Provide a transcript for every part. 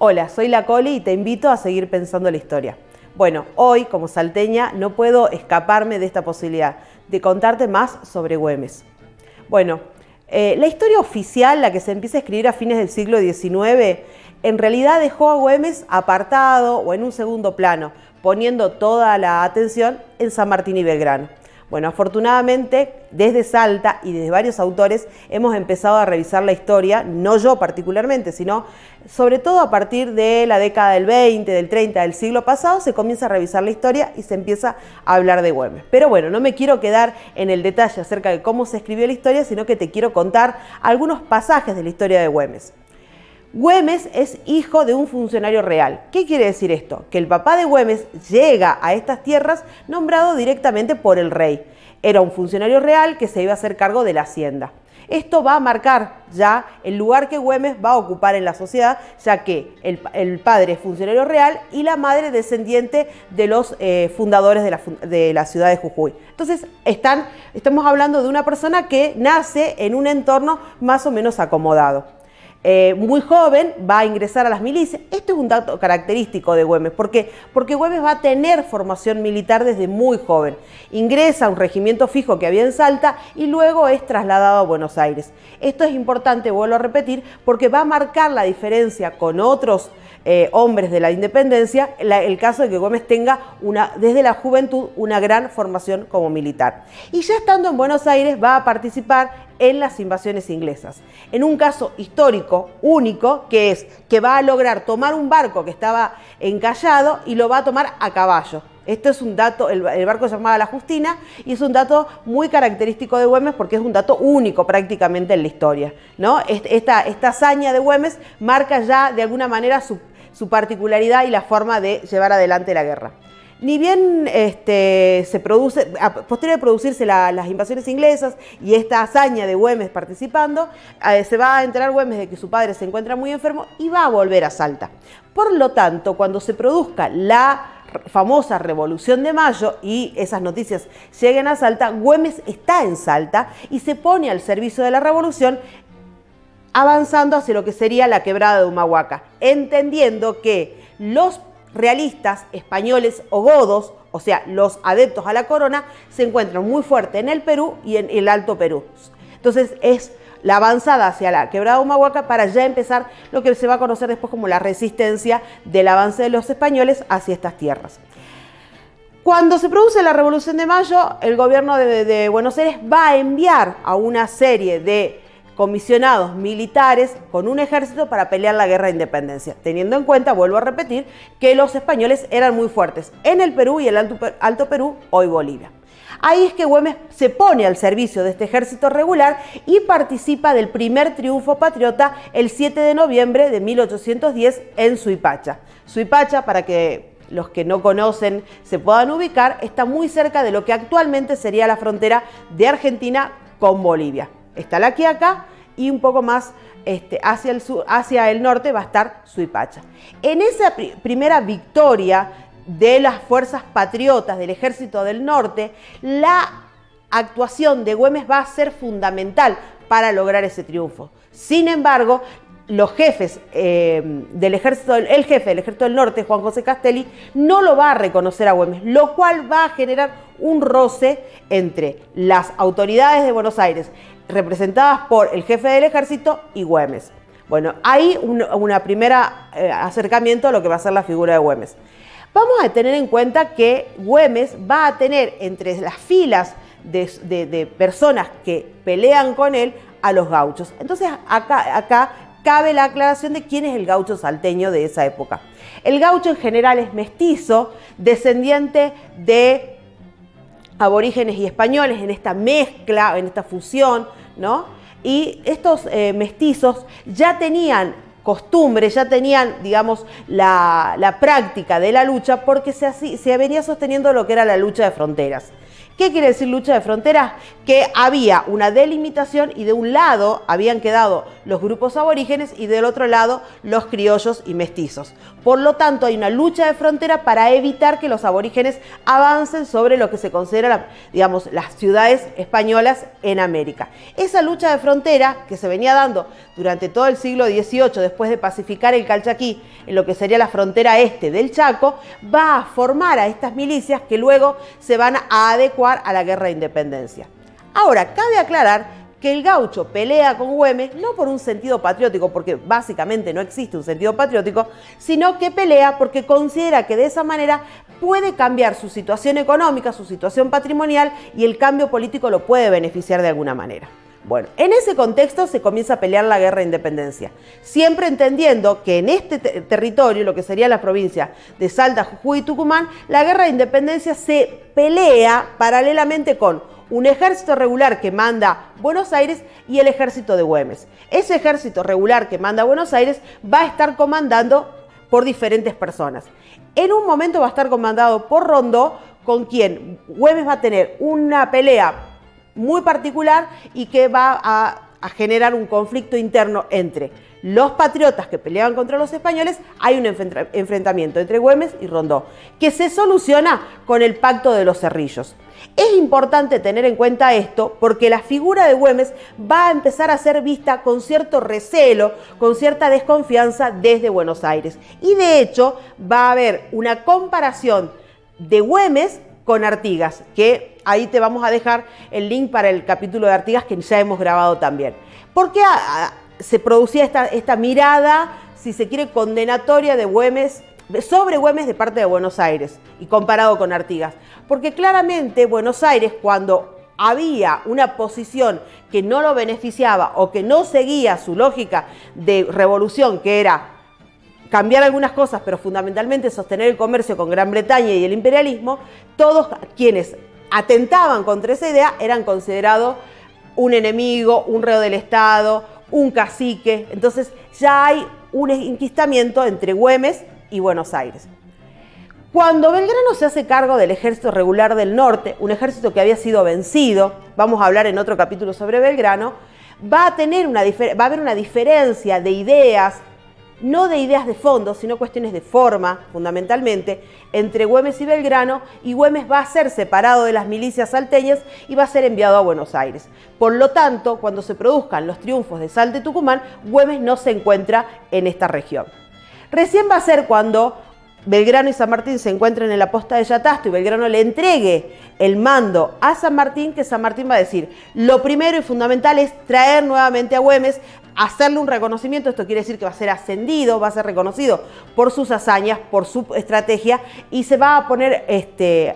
Hola, soy la Coli y te invito a seguir pensando la historia. Bueno, hoy como salteña no puedo escaparme de esta posibilidad de contarte más sobre Güemes. Bueno, la historia oficial, la que se empieza a escribir a fines del siglo XIX, en realidad dejó a Güemes apartado o en un segundo plano, poniendo toda la atención en San Martín y Belgrano. Bueno, afortunadamente, desde Salta y desde varios autores hemos empezado a revisar la historia, no yo particularmente, sino sobre todo a partir de la década del 20, del 30 del siglo pasado, se comienza a revisar la historia y se empieza a hablar de Güemes. Pero bueno, no me quiero quedar en el detalle acerca de cómo se escribió la historia, sino que te quiero contar algunos pasajes de la historia de Güemes. Güemes es hijo de un funcionario real. ¿Qué quiere decir esto? Que el papá de Güemes llega a estas tierras nombrado directamente por el rey. Era un funcionario real que se iba a hacer cargo de la hacienda. Esto va a marcar ya el lugar que Güemes va a ocupar en la sociedad, ya que el padre es funcionario real y la madre descendiente de los fundadores de la ciudad de Jujuy. Entonces, estamos hablando de una persona que nace en un entorno más o menos acomodado. Muy joven va a ingresar a las milicias. Esto es un dato característico de Güemes. ¿Por qué? Porque Güemes va a tener formación militar desde muy joven. Ingresa a un regimiento fijo que había en Salta y luego es trasladado a Buenos Aires. Esto es importante, vuelvo a repetir, porque va a marcar la diferencia con otros hombres de la independencia, el caso de que Güemes tenga desde la juventud una gran formación como militar. Y ya estando en Buenos Aires va a participar en las invasiones inglesas. En un caso histórico único, que es que va a lograr tomar un barco que estaba encallado y lo va a tomar a caballo. Esto es un dato, el barco se llamaba La Justina y es un dato muy característico de Güemes porque es un dato único prácticamente en la historia, ¿no? Esta hazaña de Güemes marca ya de alguna manera su particularidad y la forma de llevar adelante la guerra. Ni bien posterior a producirse las invasiones inglesas y esta hazaña de Güemes participando, se va a enterar Güemes de que su padre se encuentra muy enfermo y va a volver a Salta. Por lo tanto, cuando se produzca la famosa Revolución de Mayo y esas noticias lleguen a Salta, Güemes está en Salta y se pone al servicio de la revolución, avanzando hacia lo que sería la quebrada de Humahuaca, entendiendo que los realistas españoles o godos, o sea, los adeptos a la corona, se encuentran muy fuertes en el Perú y en el Alto Perú. Entonces es la avanzada hacia la quebrada de Humahuaca para ya empezar lo que se va a conocer después como la resistencia del avance de los españoles hacia estas tierras. Cuando se produce la Revolución de Mayo, el gobierno de Buenos Aires va a enviar a una serie de comisionados militares con un ejército para pelear la guerra de independencia, teniendo en cuenta, vuelvo a repetir, que los españoles eran muy fuertes en el Perú y el Alto Perú, hoy Bolivia. Ahí es que Güemes se pone al servicio de este ejército regular y participa del primer triunfo patriota el 7 de noviembre de 1810 en Suipacha. Suipacha, para que los que no conocen se puedan ubicar, está muy cerca de lo que actualmente sería la frontera de Argentina con Bolivia. Está La Quiaca y un poco más hacia el norte va a estar Suipacha. En esa primera victoria de las fuerzas patriotas del Ejército del Norte, la actuación de Güemes va a ser fundamental para lograr ese triunfo. Sin embargo, los jefes el jefe del Ejército del Norte, Juan José Castelli, no lo va a reconocer a Güemes, lo cual va a generar un roce entre las autoridades de Buenos Aires, representadas por el jefe del ejército, y Güemes. Bueno, hay una primera acercamiento a lo que va a ser la figura de Güemes. Vamos a tener en cuenta que Güemes va a tener entre las filas de personas que pelean con él a los gauchos. Entonces acá cabe la aclaración de quién es el gaucho salteño de esa época. El gaucho en general es mestizo, descendiente de aborígenes y españoles en esta mezcla, en esta fusión, ¿no? Y estos mestizos ya tenían costumbres, ya tenían, digamos, la práctica de la lucha porque se venía sosteniendo lo que era la lucha de fronteras. ¿Qué quiere decir lucha de fronteras? Que había una delimitación y de un lado habían quedado los grupos aborígenes y del otro lado los criollos y mestizos. Por lo tanto, hay una lucha de frontera para evitar que los aborígenes avancen sobre lo que se considera, digamos, las ciudades españolas en América. Esa lucha de frontera que se venía dando durante todo el siglo XVIII, después de pacificar el Calchaquí, en lo que sería la frontera este del Chaco, va a formar a estas milicias que luego se van a adecuar a la guerra de independencia. Ahora, cabe aclarar que el gaucho pelea con Güemes no por un sentido patriótico, porque básicamente no existe un sentido patriótico, sino que pelea porque considera que de esa manera puede cambiar su situación económica, su situación patrimonial, y el cambio político lo puede beneficiar de alguna manera. Bueno, en ese contexto se comienza a pelear la guerra de independencia, siempre entendiendo que en este territorio, lo que sería la provincia de Salta, Jujuy y Tucumán, la guerra de independencia se pelea paralelamente con un ejército regular que manda Buenos Aires y el ejército de Güemes. Ese ejército regular que manda Buenos Aires va a estar comandando por diferentes personas. En un momento va a estar comandado por Rondó, con quien Güemes va a tener una pelea muy particular y que va a generar un conflicto interno entre los patriotas que peleaban contra los españoles. Hay un enfrentamiento entre Güemes y Rondó, que se soluciona con el Pacto de los Cerrillos. Es importante tener en cuenta esto porque la figura de Güemes va a empezar a ser vista con cierto recelo, con cierta desconfianza desde Buenos Aires. Y de hecho va a haber una comparación de Güemes con Artigas, que ahí te vamos a dejar el link para el capítulo de Artigas que ya hemos grabado también. ¿Por qué se producía esta mirada, si se quiere, condenatoria de Güemes, sobre Güemes de parte de Buenos Aires y comparado con Artigas? Porque claramente Buenos Aires, cuando había una posición que no lo beneficiaba o que no seguía su lógica de revolución, que era cambiar algunas cosas, pero fundamentalmente sostener el comercio con Gran Bretaña y el imperialismo, todos quienes atentaban contra esa idea eran considerados un enemigo, un reo del Estado, un cacique. Entonces ya hay un enquistamiento entre Güemes y Buenos Aires. Cuando Belgrano se hace cargo del ejército regular del norte, un ejército que había sido vencido, vamos a hablar en otro capítulo sobre Belgrano, va a haber una diferencia de ideas, no de ideas de fondo, sino cuestiones de forma, fundamentalmente, entre Güemes y Belgrano, y Güemes va a ser separado de las milicias salteñas y va a ser enviado a Buenos Aires. Por lo tanto, cuando se produzcan los triunfos de Salta y Tucumán, Güemes no se encuentra en esta región. Recién va a ser cuando Belgrano y San Martín se encuentran en la posta de Yatasto y Belgrano le entregue el mando a San Martín, que San Martín va a decir: lo primero y fundamental es traer nuevamente a Güemes, hacerle un reconocimiento. Esto quiere decir que va a ser ascendido, va a ser reconocido por sus hazañas, por su estrategia, y se va a poner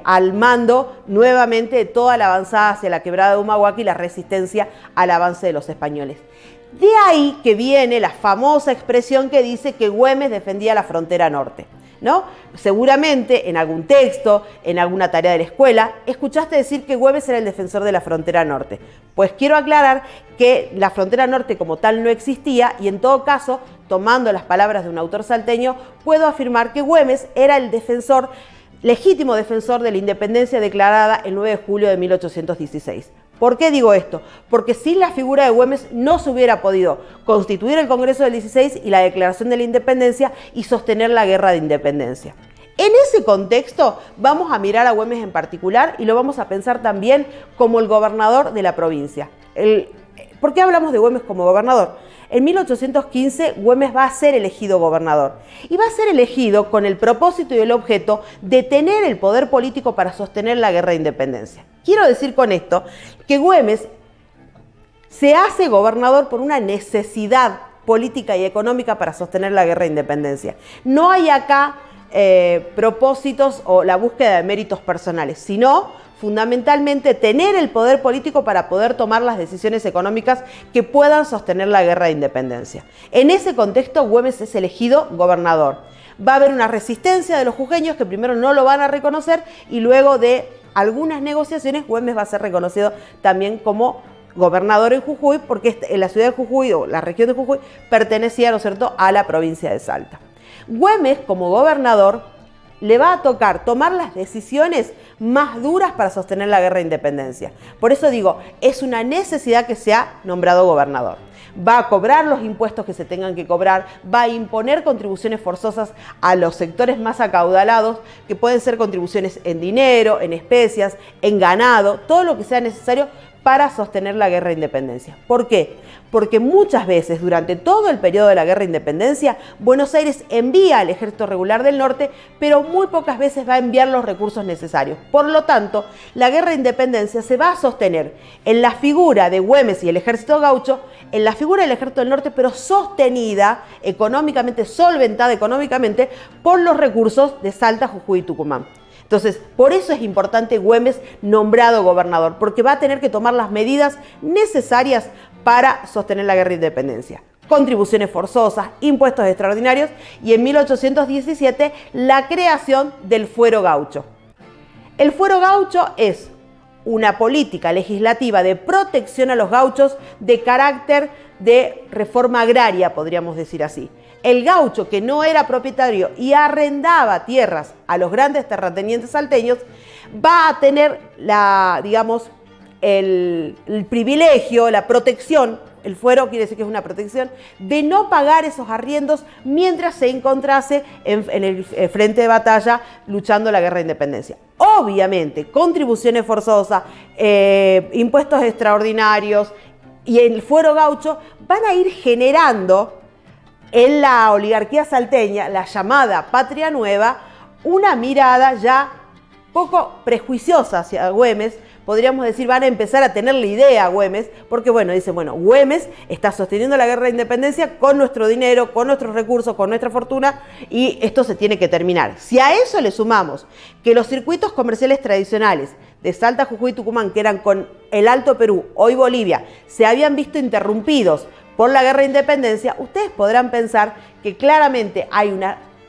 al mando nuevamente de toda la avanzada hacia la quebrada de Humahuaca y la resistencia al avance de los españoles. De ahí que viene la famosa expresión que dice que Güemes defendía la frontera norte, ¿no? Seguramente en algún texto, en alguna tarea de la escuela, escuchaste decir que Güemes era el defensor de la frontera norte. Pues quiero aclarar que la frontera norte como tal no existía, y en todo caso, tomando las palabras de un autor salteño, puedo afirmar que Güemes era el defensor, legítimo defensor de la independencia declarada el 9 de julio de 1816. ¿Por qué digo esto? Porque sin la figura de Güemes no se hubiera podido constituir el Congreso del 16 y la Declaración de la Independencia y sostener la guerra de independencia. En ese contexto vamos a mirar a Güemes en particular y lo vamos a pensar también como el gobernador de la provincia. ¿Por qué hablamos de Güemes como gobernador? En 1815 Güemes va a ser elegido gobernador y va a ser elegido con el propósito y el objeto de tener el poder político para sostener la guerra de independencia. Quiero decir con esto que Güemes se hace gobernador por una necesidad política y económica para sostener la guerra de independencia. No hay acá propósitos o la búsqueda de méritos personales, sino fundamentalmente tener el poder político para poder tomar las decisiones económicas que puedan sostener la guerra de independencia. En ese contexto, Güemes es elegido gobernador. Va a haber una resistencia de los jujeños que primero no lo van a reconocer y luego de algunas negociaciones Güemes va a ser reconocido también como gobernador en Jujuy, porque en la ciudad de Jujuy o la región de Jujuy pertenecía, ¿no es cierto?, a la provincia de Salta. Güemes, como gobernador, le va a tocar tomar las decisiones más duras para sostener la guerra de independencia. Por eso digo, es una necesidad que sea nombrado gobernador. Va a cobrar los impuestos que se tengan que cobrar, va a imponer contribuciones forzosas a los sectores más acaudalados, que pueden ser contribuciones en dinero, en especias, en ganado, todo lo que sea necesario para sostener la guerra de independencia. ¿Por qué? Porque muchas veces durante todo el periodo de la guerra de independencia, Buenos Aires envía al Ejército Regular del Norte, pero muy pocas veces va a enviar los recursos necesarios. Por lo tanto, la guerra de independencia se va a sostener en la figura de Güemes y el Ejército Gaucho, en la figura del Ejército del Norte, pero sostenida económicamente, solventada económicamente por los recursos de Salta, Jujuy y Tucumán. Entonces, por eso es importante Güemes nombrado gobernador, porque va a tener que tomar las medidas necesarias para sostener la guerra de independencia. Contribuciones forzosas, impuestos extraordinarios y en 1817 la creación del fuero gaucho. El fuero gaucho es una política legislativa de protección a los gauchos de carácter de reforma agraria, podríamos decir así. El gaucho que no era propietario y arrendaba tierras a los grandes terratenientes salteños va a tener el privilegio, la protección, el fuero quiere decir que es una protección, de no pagar esos arriendos mientras se encontrase en el frente de batalla luchando la guerra de independencia. Obviamente, contribuciones forzosas, impuestos extraordinarios y el fuero gaucho van a ir generando en la oligarquía salteña, la llamada Patria Nueva, una mirada ya poco prejuiciosa hacia Güemes. Podríamos decir, van a empezar a tener la idea Güemes, porque dicen, Güemes está sosteniendo la guerra de independencia con nuestro dinero, con nuestros recursos, con nuestra fortuna, y esto se tiene que terminar. Si a eso le sumamos que los circuitos comerciales tradicionales de Salta, Jujuy y Tucumán, que eran con el Alto Perú, hoy Bolivia, se habían visto interrumpidos por la guerra de independencia, ustedes podrán pensar que claramente hay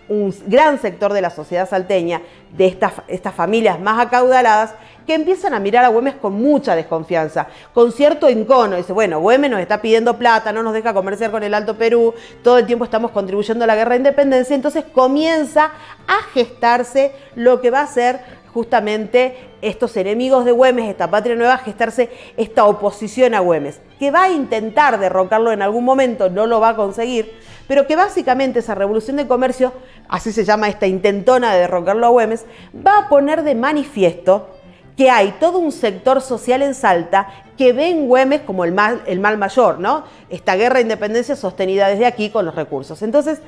un gran sector de la sociedad salteña, de estas familias más acaudaladas, que empiezan a mirar a Güemes con mucha desconfianza, con cierto encono. Dice, Güemes nos está pidiendo plata, no nos deja comerciar con el Alto Perú, todo el tiempo estamos contribuyendo a la guerra de independencia. Entonces comienza a gestarse lo que va a ser justamente estos enemigos de Güemes, esta Patria Nueva, a gestarse esta oposición a Güemes, que va a intentar derrocarlo en algún momento, no lo va a conseguir, pero que básicamente esa revolución de comercio, así se llama esta intentona de derrocarlo a Güemes, va a poner de manifiesto que hay todo un sector social en Salta que ve en Güemes como el mal mayor, ¿no? Esta guerra de independencia sostenida desde aquí con los recursos. Entonces,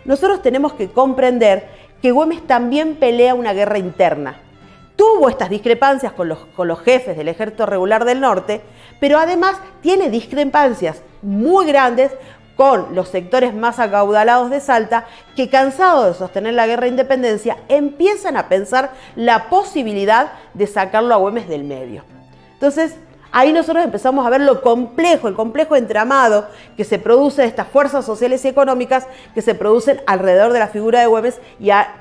nosotros tenemos que comprender que Güemes también pelea una guerra interna. Tuvo estas discrepancias con los jefes del Ejército Regular del Norte, pero además tiene discrepancias muy grandes con los sectores más acaudalados de Salta, que cansados de sostener la guerra de independencia, empiezan a pensar la posibilidad de sacarlo a Güemes del medio. Entonces, ahí nosotros empezamos a ver lo complejo, el complejo entramado que se produce de estas fuerzas sociales y económicas que se producen alrededor de la figura de Güemes y a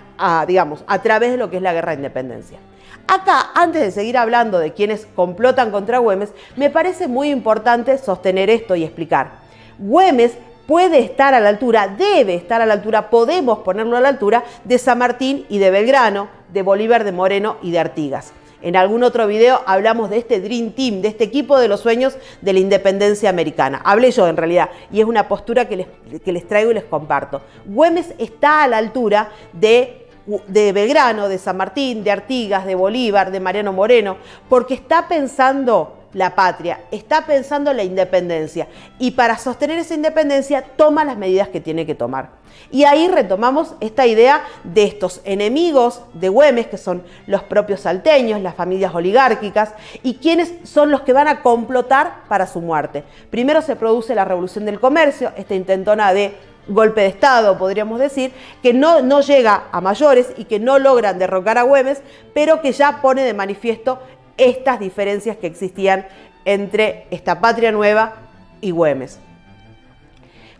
través de lo que es la guerra de independencia. Acá, antes de seguir hablando de quienes complotan contra Güemes, me parece muy importante sostener esto y explicar. Güemes puede estar a la altura, debe estar a la altura, podemos ponerlo a la altura de San Martín y de Belgrano, de Bolívar, de Moreno y de Artigas. En algún otro video hablamos de este Dream Team, de este equipo de los sueños de la independencia americana. Hablé yo en realidad y es una postura que les traigo y les comparto. Güemes está a la altura de Belgrano, de San Martín, de Artigas, de Bolívar, de Mariano Moreno, porque está pensando la patria, está pensando la independencia y para sostener esa independencia toma las medidas que tiene que tomar. Y ahí retomamos esta idea de estos enemigos de Güemes, que son los propios salteños, las familias oligárquicas, y quienes son los que van a complotar para su muerte. Primero se produce la Revolución del Comercio, esta intentona de golpe de Estado, podríamos decir, que no llega a mayores y que no logran derrocar a Güemes, pero que ya pone de manifiesto estas diferencias que existían entre esta Patria Nueva y Güemes.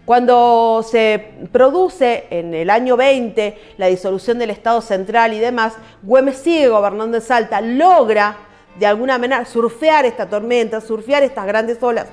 Cuando se produce en el año 20 la disolución del Estado Central y demás, Güemes sigue gobernando en Salta, logra de alguna manera surfear esta tormenta, surfear estas grandes olas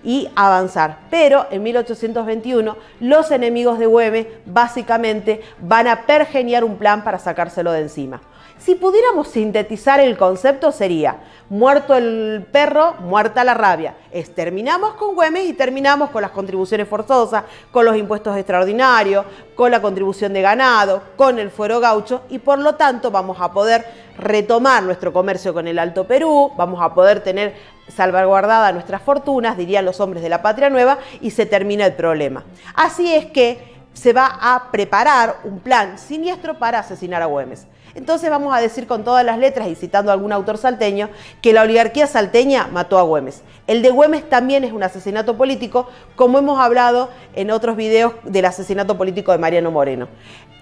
y avanzar. Pero en 1821 los enemigos de Güemes básicamente van a pergeniar un plan para sacárselo de encima. Si pudiéramos sintetizar el concepto sería: muerto el perro, muerta la rabia. Terminamos con Güemes y terminamos con las contribuciones forzosas, con los impuestos extraordinarios, con la contribución de ganado, con el fuero gaucho, y por lo tanto vamos a poder retomar nuestro comercio con el Alto Perú, vamos a poder tener salvaguardadas nuestras fortunas, dirían los hombres de la Patria Nueva, y se termina el problema. Así es que se va a preparar un plan siniestro para asesinar a Güemes. Entonces vamos a decir con todas las letras, y citando a algún autor salteño, que la oligarquía salteña mató a Güemes. El de Güemes también es un asesinato político, como hemos hablado en otros videos del asesinato político de Mariano Moreno.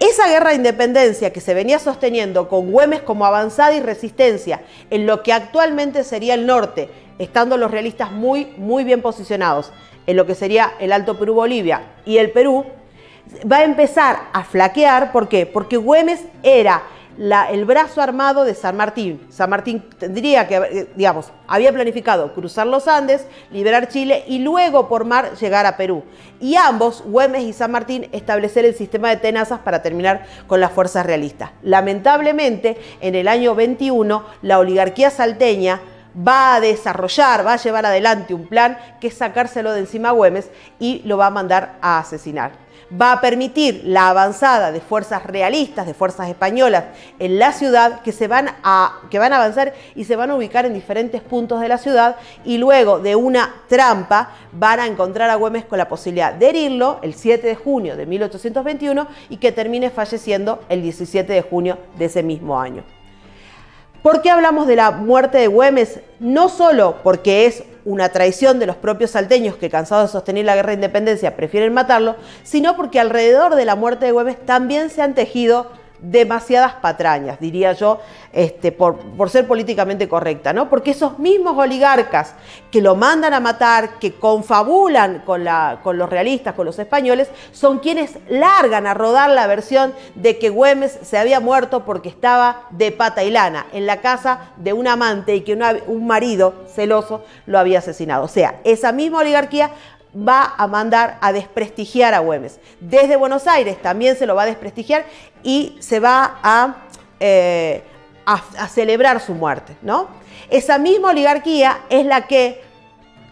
Esa guerra de independencia que se venía sosteniendo con Güemes como avanzada y resistencia en lo que actualmente sería el norte, estando los realistas muy bien posicionados en lo que sería el Alto Perú, Bolivia y el Perú, va a empezar a flaquear. ¿Por qué? Porque Güemes era el brazo armado de San Martín. San Martín tendría que, había planificado cruzar los Andes, liberar Chile y luego por mar llegar a Perú. Y ambos, Güemes y San Martín, establecer el sistema de tenazas para terminar con las fuerzas realistas. Lamentablemente, en el año 21, la oligarquía salteña va a desarrollar, va a llevar adelante un plan que es sacárselo de encima a Güemes y lo va a mandar a asesinar. Va a permitir la avanzada de fuerzas realistas, de fuerzas españolas en la ciudad, que van a avanzar y se van a ubicar en diferentes puntos de la ciudad, y luego de una trampa van a encontrar a Güemes con la posibilidad de herirlo el 7 de junio de 1821 y que termine falleciendo el 17 de junio de ese mismo año. ¿Por qué hablamos de la muerte de Güemes? No solo porque es una traición de los propios salteños que, cansados de sostener la guerra de independencia, prefieren matarlo, sino porque alrededor de la muerte de Güemes también se han tejido demasiadas patrañas, diría yo, por ser políticamente correcta, ¿no? Porque esos mismos oligarcas que lo mandan a matar, que confabulan con los realistas, con los españoles, son quienes largan a rodar la versión de que Güemes se había muerto porque estaba de pata y lana en la casa de un amante y que un marido celoso lo había asesinado. O sea, esa misma oligarquía va a mandar a desprestigiar a Güemes. Desde Buenos Aires también se lo va a desprestigiar y se va a celebrar su muerte, ¿no? Esa misma oligarquía es la que,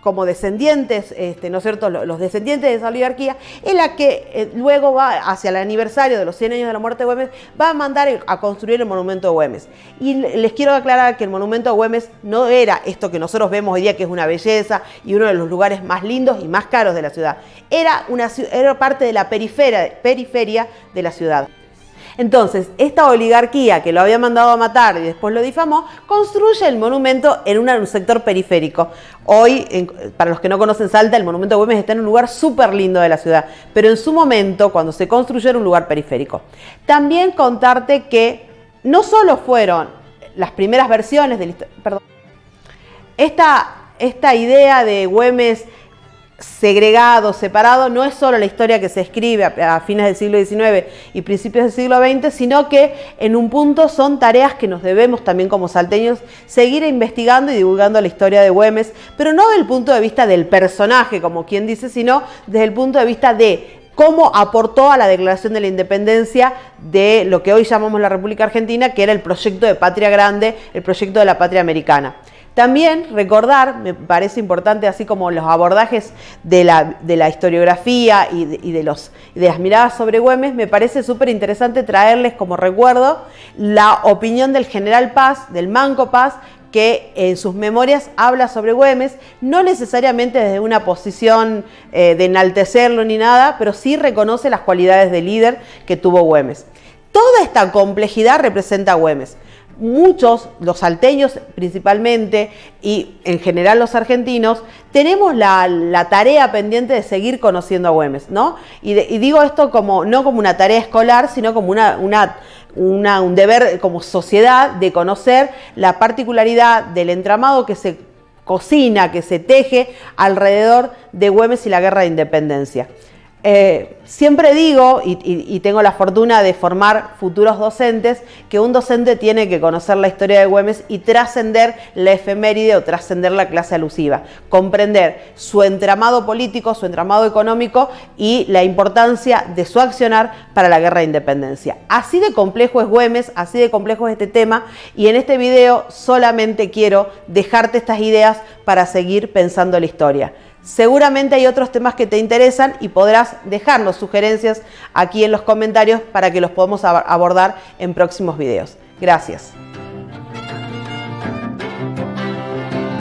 como descendientes, ¿no es cierto?, los descendientes de esa oligarquía, es la que luego va hacia el aniversario de los 100 años de la muerte de Güemes, va a mandar a construir el monumento a Güemes. Y les quiero aclarar que el monumento a Güemes no era esto que nosotros vemos hoy día, que es una belleza y uno de los lugares más lindos y más caros de la ciudad. Era parte de la periferia de la ciudad. Entonces, esta oligarquía que lo había mandado a matar y después lo difamó, construye el monumento en un sector periférico. Hoy, para los que no conocen Salta, el monumento de Güemes está en un lugar súper lindo de la ciudad, pero en su momento, cuando se construyó, era un lugar periférico. También contarte que no solo fueron las primeras versiones del... Perdón. Esta idea de Güemes segregado, separado, no es solo la historia que se escribe a fines del siglo XIX y principios del siglo XX, sino que en un punto son tareas que nos debemos también como salteños seguir investigando y divulgando la historia de Güemes, pero no desde el punto de vista del personaje, como quien dice, sino desde el punto de vista de cómo aportó a la declaración de la independencia de lo que hoy llamamos la República Argentina, que era el proyecto de patria grande, el proyecto de la patria americana. También recordar, me parece importante, así como los abordajes de la historiografía y de las miradas sobre Güemes, me parece súper interesante traerles como recuerdo la opinión del general Paz, del Manco Paz, que en sus memorias habla sobre Güemes, no necesariamente desde una posición de enaltecerlo ni nada, pero sí reconoce las cualidades de líder que tuvo Güemes. Toda esta complejidad representa a Güemes. Muchos, los salteños principalmente y en general los argentinos, tenemos la tarea pendiente de seguir conociendo a Güemes, ¿no? Y digo esto no como una tarea escolar, sino como un deber como sociedad de conocer la particularidad del entramado que se cocina, que se teje alrededor de Güemes y la guerra de independencia. Siempre digo, y tengo la fortuna de formar futuros docentes, que un docente tiene que conocer la historia de Güemes y trascender la efeméride o trascender la clase alusiva, comprender su entramado político, su entramado económico y la importancia de su accionar para la guerra de independencia. Así de complejo es Güemes, así de complejo es este tema, y en este video solamente quiero dejarte estas ideas para seguir pensando la historia. Seguramente hay otros temas que te interesan y podrás dejarnos sugerencias aquí en los comentarios para que los podamos abordar en próximos videos. Gracias.